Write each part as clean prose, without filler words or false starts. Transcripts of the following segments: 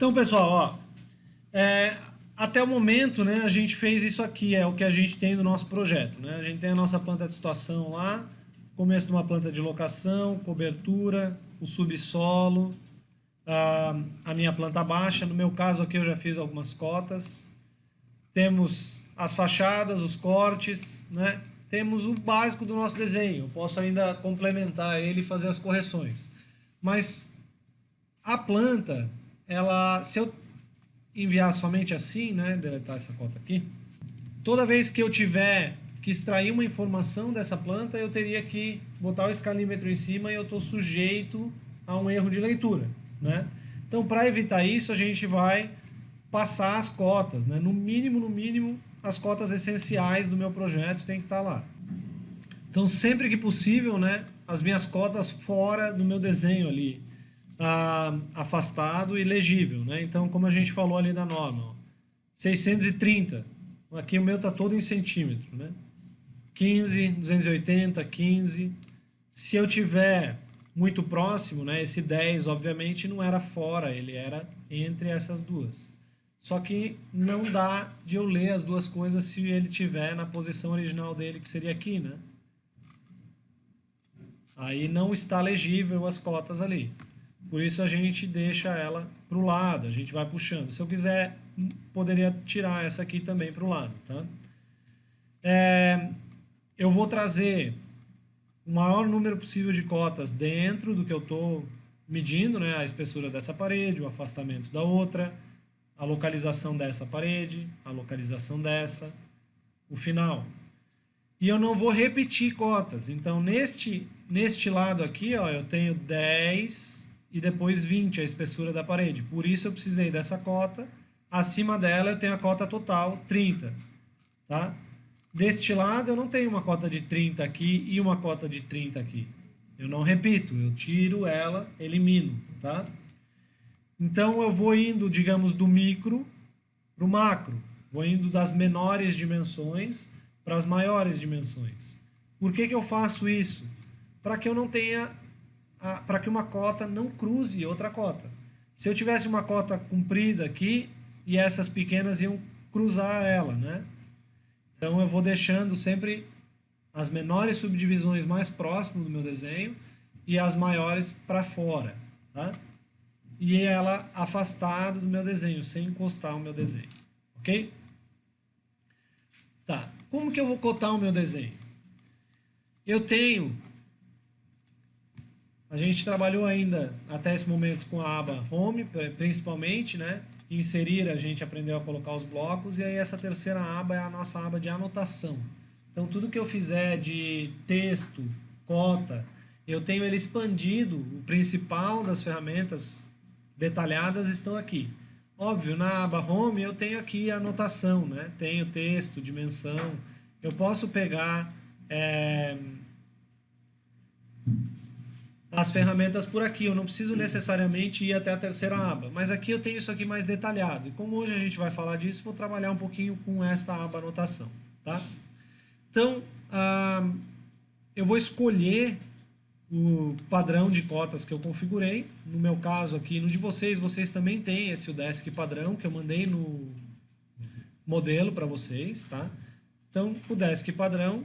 Então, pessoal, ó, até o momento, né, a gente fez isso aqui, é o que a gente tem no nosso projeto, né? A gente tem a nossa planta de situação lá, começo de uma planta de locação, cobertura, o subsolo, a minha planta baixa. No meu caso aqui eu já fiz algumas cotas. Temos as fachadas, os cortes, né? Temos o básico do nosso desenho. Eu posso ainda complementar ele e fazer as correções. Mas a planta, ela, se eu enviar somente assim, né, deletar essa cota aqui, toda vez que eu tiver que extrair uma informação dessa planta, eu teria que botar o escalímetro em cima e eu estou sujeito a um erro de leitura, né? Então, para evitar isso, a gente vai passar as cotas, né? No mínimo, as cotas essenciais do meu projeto tem que estar lá. Então, sempre que possível, né, as minhas cotas fora do meu desenho ali, afastado e legível, né? Então, como a gente falou ali da norma, ó, 630, aqui o meu está todo em centímetro, né? 15, 280, 15. Se eu tiver muito próximo, né, esse 10 obviamente não era fora, ele era entre essas duas. Só que não dá de eu ler as duas coisas se ele tiver na posição original dele, que seria aqui, né? Aí não está legível as cotas ali. Por isso a gente deixa ela para o lado, a gente vai puxando. Se eu quiser, poderia tirar essa aqui também para o lado, tá? Eu vou trazer o maior número possível de cotas dentro do que eu estou medindo, né? A espessura dessa parede, o afastamento da outra, a localização dessa parede, a localização dessa, o final. E eu não vou repetir cotas. Então, neste lado aqui, ó, eu tenho 10 e depois 20 a espessura da parede. Por isso eu precisei dessa cota. Acima dela eu tenho a cota total, 30. Tá? Deste lado eu não tenho uma cota de 30 aqui e uma cota de 30 aqui. Eu não repito, eu tiro ela, elimino. Tá? Então eu vou indo, digamos, do micro para o macro. Vou indo das menores dimensões para as maiores dimensões. Por que eu faço isso? Para que eu não tenha, para que uma cota não cruze outra cota. Se eu tivesse uma cota comprida aqui e essas pequenas iam cruzar ela, né? Então eu vou deixando sempre as menores subdivisões mais próximas do meu desenho e as maiores para fora, tá? E ela afastada do meu desenho, sem encostar o meu desenho, ok? Tá, como que eu vou cotar o meu desenho? Eu tenho, a gente trabalhou ainda até esse momento com a aba Home, principalmente, né? Inserir, a gente aprendeu a colocar os blocos, e aí essa terceira aba é a nossa aba de anotação. Então tudo que eu fizer de texto, cota, eu tenho ele expandido, o principal das ferramentas detalhadas estão aqui. Óbvio, na aba Home eu tenho aqui a anotação, né? Tenho texto, dimensão. Eu posso pegar as ferramentas por aqui. Eu não preciso necessariamente ir até a terceira aba. Mas aqui eu tenho isso aqui mais detalhado. E como hoje a gente vai falar disso, vou trabalhar um pouquinho com esta aba anotação. Tá? Então, eu vou escolher o padrão de cotas que eu configurei. No meu caso aqui, no de vocês, vocês também têm esse UDESC padrão que eu mandei no modelo para vocês, tá? Então, o UDESC padrão,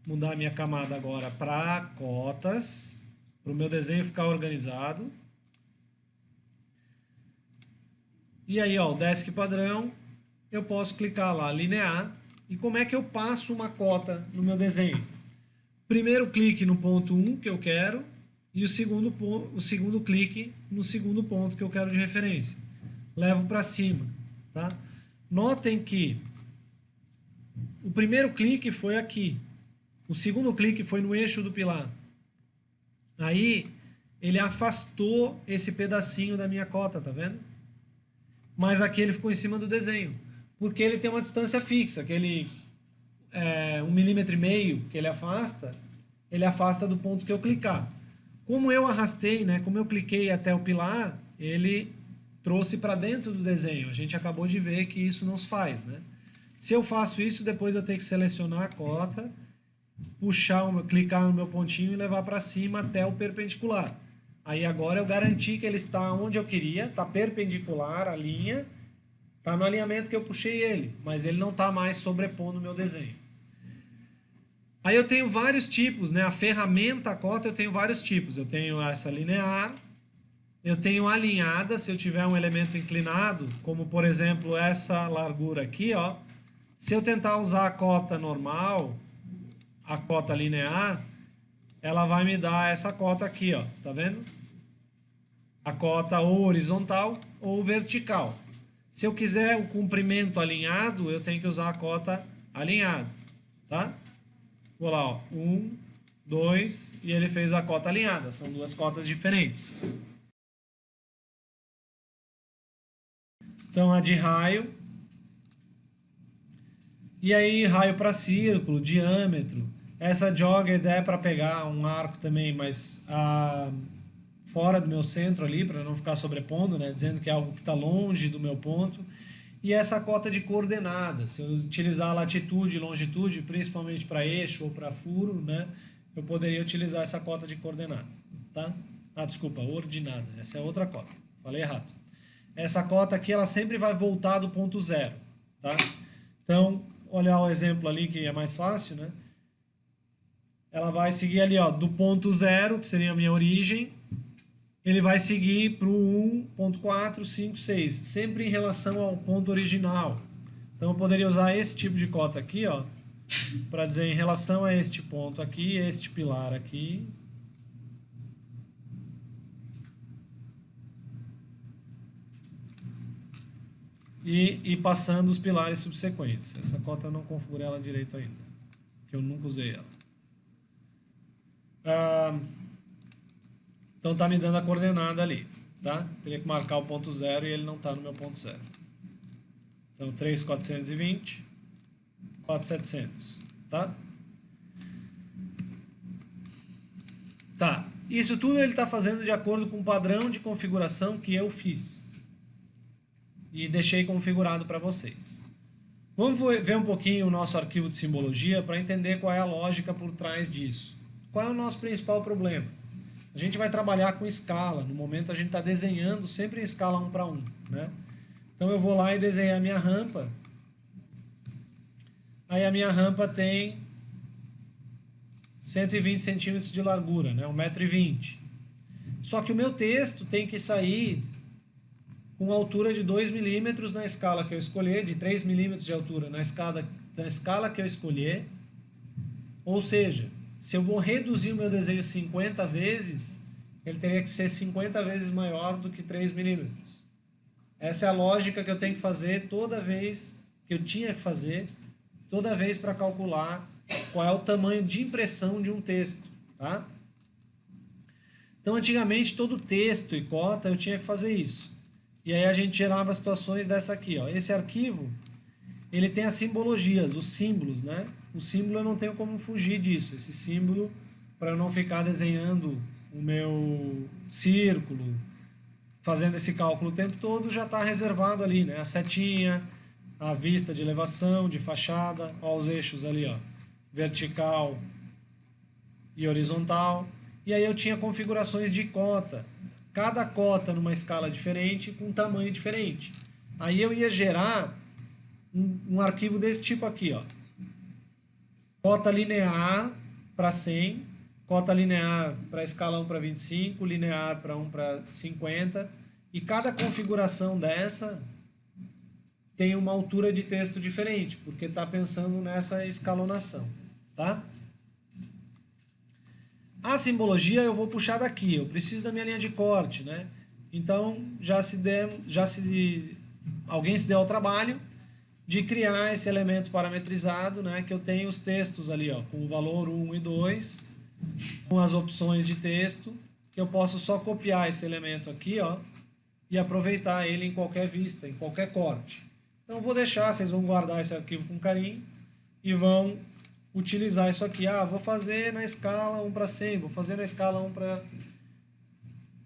mudar a minha camada agora para cotas, para o meu desenho ficar organizado. E aí, ó, o UDESC padrão, eu posso clicar lá, linear. E como é que eu passo uma cota no meu desenho? Primeiro clique no ponto 1 que eu quero e o segundo clique no segundo ponto que eu quero de referência. Levo para cima, tá? Notem que o primeiro clique foi aqui. O segundo clique foi no eixo do pilar. Aí ele afastou esse pedacinho da minha cota, tá vendo? Mas aqui ele ficou em cima do desenho, porque ele tem uma distância fixa, aquele 1,5 mm que ele afasta do ponto que eu clicar. Como eu arrastei, né, como eu cliquei até o pilar, ele trouxe para dentro do desenho. A gente acabou de ver que isso não se faz, né? Se eu faço isso, depois eu tenho que selecionar a cota, clicar no meu pontinho e levar para cima até o perpendicular. Aí agora eu garanti que ele está onde eu queria, está perpendicular à linha, está no alinhamento que eu puxei ele, mas ele não está mais sobrepondo o meu desenho. Aí eu tenho vários tipos, né? A ferramenta, a cota, eu tenho vários tipos. Eu tenho essa linear, eu tenho alinhada, se eu tiver um elemento inclinado, como por exemplo essa largura aqui, ó. Se eu tentar usar a cota normal, a cota linear, ela vai me dar essa cota aqui, ó. Tá vendo? A cota ou horizontal ou vertical. Se eu quiser o comprimento alinhado, eu tenho que usar a cota alinhada, tá? Vou lá, ó, 1, 2, e ele fez a cota alinhada. São duas cotas diferentes. Então, a de raio. E aí, raio para círculo, diâmetro. Essa jogged é para pegar um arco também, mas fora do meu centro ali, para não ficar sobrepondo, né? Dizendo que é algo que está longe do meu ponto. E essa cota de coordenadas, se eu utilizar latitude e longitude, principalmente para eixo ou para furo, né, eu poderia utilizar essa cota de coordenada, tá? Desculpa, ordinada, essa é outra cota, falei errado. Essa cota aqui, ela sempre vai voltar do ponto zero, tá? Então, olhar o exemplo ali que é mais fácil, né? Ela vai seguir ali, ó, do ponto zero, que seria a minha origem, ele vai seguir para o 1.456, sempre em relação ao ponto original. Então eu poderia usar esse tipo de cota aqui, ó, para dizer em relação a este ponto aqui, este pilar aqui. E passando os pilares subsequentes. Essa cota eu não configurei ela direito ainda, porque eu nunca usei ela. Então tá me dando a coordenada ali, tá? Teria que marcar o ponto zero e ele não está no meu ponto zero. Então 3.420, 4.700, tá? Tá, isso tudo ele está fazendo de acordo com o padrão de configuração que eu fiz. E deixei configurado para vocês. Vamos ver um pouquinho o nosso arquivo de simbologia para entender qual é a lógica por trás disso. Qual é o nosso principal problema? A gente vai trabalhar com escala. No momento a gente está desenhando sempre em escala 1 para 1, né? Então eu vou lá e desenhei a minha rampa. Aí a minha rampa tem 120 centímetros de largura, né? 1,20 m. Só que o meu texto tem que sair com altura de 2 milímetros na escala que eu escolher, de 3 milímetros de altura na escala que eu escolher. Ou seja, se eu vou reduzir o meu desenho 50 vezes, ele teria que ser 50 vezes maior do que 3 milímetros. Essa é a lógica que eu tenho que fazer toda vez, que eu tinha que fazer, toda vez para calcular qual é o tamanho de impressão de um texto, tá? Então, antigamente, todo texto e cota eu tinha que fazer isso. E aí a gente gerava situações dessa aqui, ó. Esse arquivo, ele tem as simbologias, os símbolos, né? O símbolo eu não tenho como fugir disso. Esse símbolo, para eu não ficar desenhando o meu círculo, fazendo esse cálculo o tempo todo, já está reservado ali, né? A setinha, a vista de elevação, de fachada, ó, os eixos ali, ó, vertical e horizontal. E aí eu tinha configurações de cota. Cada cota numa escala diferente, com um tamanho diferente. Aí eu ia gerar um arquivo desse tipo aqui, ó. Cota linear para 100, cota linear para escala 1 para 25, linear para 1 para 50. E cada configuração dessa tem uma altura de texto diferente, porque está pensando nessa escalonação, tá? A simbologia eu vou puxar daqui, eu preciso da minha linha de corte, né? Então, alguém se deu ao trabalho de criar esse elemento parametrizado, né? Que eu tenho os textos ali, ó, com o valor 1 e 2, com as opções de texto, que eu posso só copiar esse elemento aqui, ó, e aproveitar ele em qualquer vista, em qualquer corte. Então, eu vou deixar, vocês vão guardar esse arquivo com carinho e vão utilizar isso aqui. Vou fazer na escala 1 para 100, vou fazer na escala 1 para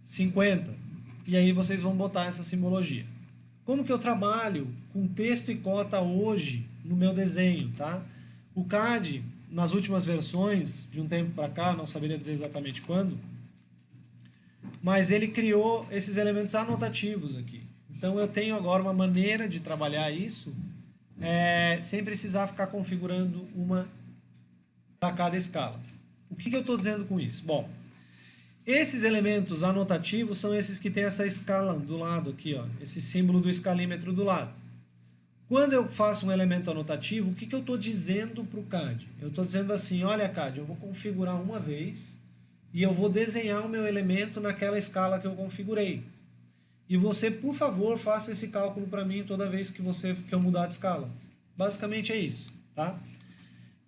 50. E aí vocês vão botar essa simbologia. Como que eu trabalho com texto e cota hoje no meu desenho, tá? O CAD, nas últimas versões, de um tempo para cá, não saberia dizer exatamente quando, mas ele criou esses elementos anotativos aqui. Então eu tenho agora uma maneira de trabalhar isso sem precisar ficar configurando uma para cada escala. O que eu estou dizendo com isso? Bom, esses elementos anotativos são esses que tem essa escala do lado aqui, ó, esse símbolo do escalímetro do lado. Quando eu faço um elemento anotativo, o que eu estou dizendo para o CAD? Eu estou dizendo assim, olha CAD, eu vou configurar uma vez e eu vou desenhar o meu elemento naquela escala que eu configurei. E você, por favor, faça esse cálculo para mim toda vez que eu mudar de escala. Basicamente é isso, tá?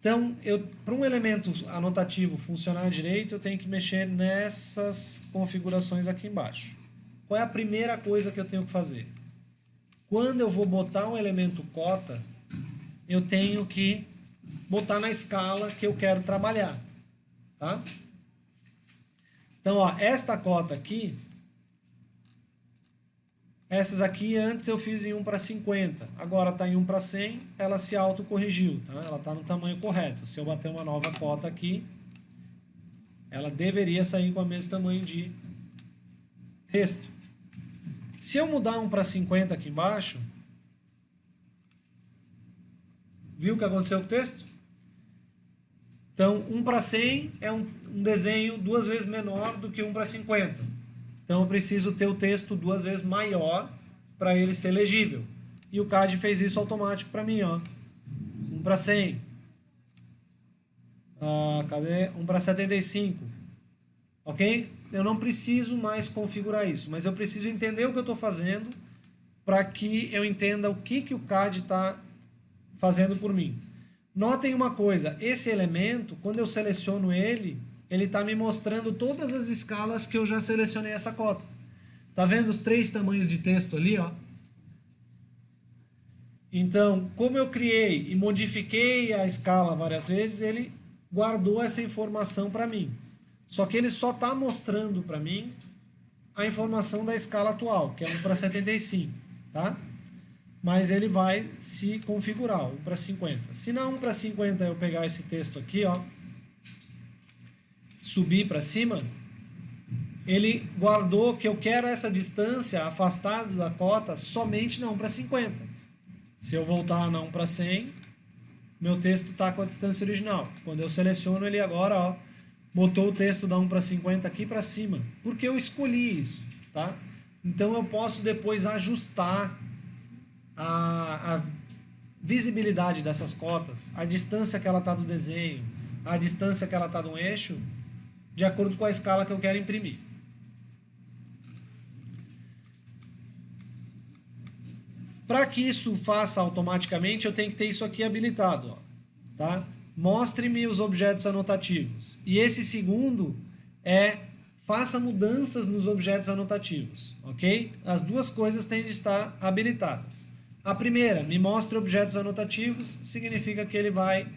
Então, para um elemento anotativo funcionar direito, eu tenho que mexer nessas configurações aqui embaixo. Qual é a primeira coisa que eu tenho que fazer? Quando eu vou botar um elemento cota, eu tenho que botar na escala que eu quero trabalhar, tá? Então, ó, esta cota aqui, essas aqui antes eu fiz em 1:50, agora está em 1:100, ela se autocorrigiu, tá? Ela está no tamanho correto. Se eu bater uma nova cota aqui, ela deveria sair com o mesmo tamanho de texto. Se eu mudar 1:50 aqui embaixo, viu o que aconteceu com o texto? Então, 1:100 é um desenho 2 vezes menor do que 1:50. Então, eu preciso ter o texto 2 vezes maior para ele ser legível. E o CAD fez isso automático para mim, ó. 1:100. Cadê? 1:75. Ok? Eu não preciso mais configurar isso, mas eu preciso entender o que eu estou fazendo para que eu entenda o que o CAD está fazendo por mim. Notem uma coisa, esse elemento, quando eu seleciono ele está me mostrando todas as escalas que eu já selecionei essa cota. Tá vendo os 3 tamanhos de texto ali, ó? Então, como eu criei e modifiquei a escala várias vezes, ele guardou essa informação para mim. Só que ele só está mostrando para mim a informação da escala atual, que é 1:75, tá? Mas ele vai se configurar, 1:50. Se na 1:50 eu pegar esse texto aqui, ó, subir para cima, ele guardou que eu quero essa distância afastado da cota somente na 1:50. Se eu voltar na 1:100, meu texto está com a distância original. Quando eu seleciono ele agora, ó, botou o texto da 1:50 aqui para cima, porque eu escolhi isso, tá? Então eu posso depois ajustar a visibilidade dessas cotas, a distância que ela está do desenho, a distância que ela está do eixo, de acordo com a escala que eu quero imprimir. Para que isso faça automaticamente, eu tenho que ter isso aqui habilitado, ó, tá? Mostre-me os objetos anotativos. E esse segundo é faça mudanças nos objetos anotativos, ok? As duas coisas têm de estar habilitadas. A primeira, me mostre objetos anotativos, significa que ele vai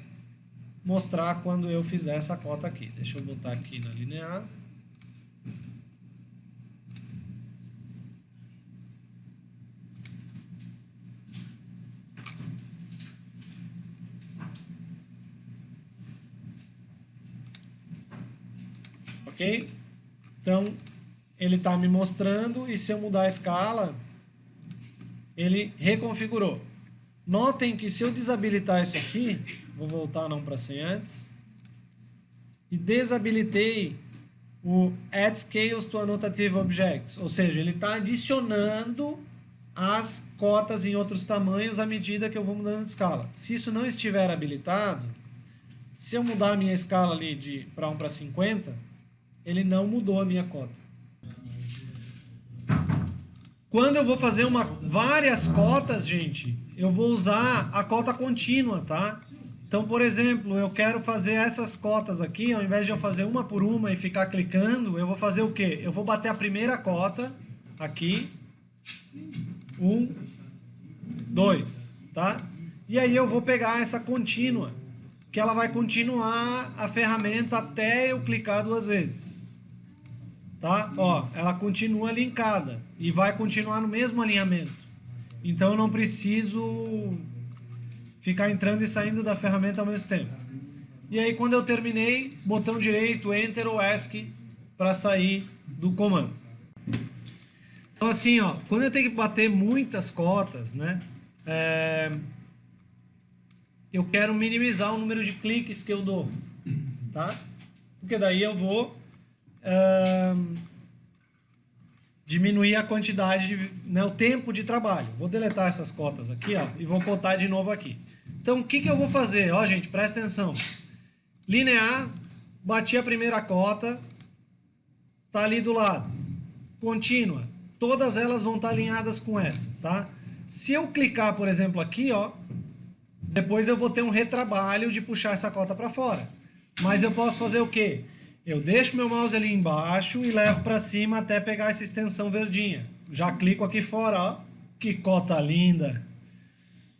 mostrar quando eu fizer essa cota aqui. Deixa eu botar aqui na linear. Ok? Então, ele está me mostrando e se eu mudar a escala, ele reconfigurou. Notem que se eu desabilitar isso aqui, vou voltar não para 100 antes, e desabilitei o Add Scales to Annotative Objects, ou seja, ele está adicionando as cotas em outros tamanhos à medida que eu vou mudando de escala. Se isso não estiver habilitado, se eu mudar a minha escala ali para 1:50, ele não mudou a minha cota. Quando eu vou fazer várias cotas, gente, eu vou usar a cota contínua, tá? Então, por exemplo, eu quero fazer essas cotas aqui, ao invés de eu fazer uma por uma e ficar clicando, eu vou fazer o quê? Eu vou bater a primeira cota aqui, 1, 2, tá? E aí eu vou pegar essa contínua, que ela vai continuar a ferramenta até eu clicar 2 vezes. Tá? Ó, ela continua linkada e vai continuar no mesmo alinhamento. Então eu não preciso ficar entrando e saindo da ferramenta ao mesmo tempo. E aí quando eu terminei, botão direito, Enter ou ESC, para sair do comando. Então assim, ó, quando eu tenho que bater muitas cotas, né, eu quero minimizar o número de cliques que eu dou, tá? Porque daí eu vou diminuir a quantidade, né, o tempo de trabalho. Vou deletar essas cotas aqui, ó, e vou cotar de novo aqui. Então, o que que eu vou fazer? Ó, gente, presta atenção. Linear, bati a primeira cota, tá ali do lado. Contínua, todas elas vão estar alinhadas com essa, tá? Se eu clicar, por exemplo, aqui, ó, depois eu vou ter um retrabalho de puxar essa cota para fora. Mas eu posso fazer o quê? Eu deixo meu mouse ali embaixo e levo para cima até pegar essa extensão verdinha. Já clico aqui fora, ó. Que cota linda.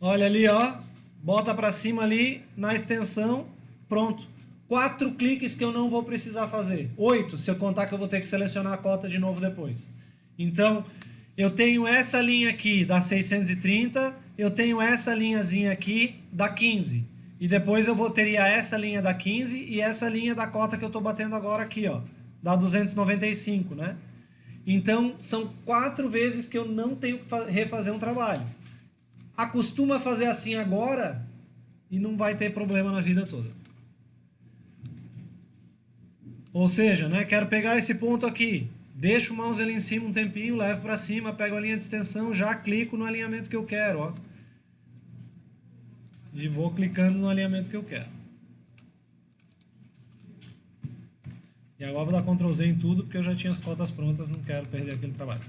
Olha ali, ó. Bota para cima ali na extensão. Pronto. 4 cliques que eu não vou precisar fazer. 8, se eu contar que eu vou ter que selecionar a cota de novo depois. Então, eu tenho essa linha aqui da 630, eu tenho essa linhazinha aqui da 15. E depois eu teria essa linha da 15 e essa linha da cota que eu estou batendo agora aqui, ó, da 295, né? Então, são 4 vezes que eu não tenho que refazer um trabalho. Acostuma a fazer assim agora e não vai ter problema na vida toda. Ou seja, né, quero pegar esse ponto aqui, deixo o mouse ali em cima um tempinho, levo para cima, pego a linha de extensão, já clico no alinhamento que eu quero, ó. E vou clicando no alinhamento que eu quero. E agora vou dar Ctrl Z em tudo, porque eu já tinha as cotas prontas, não quero perder aquele trabalho.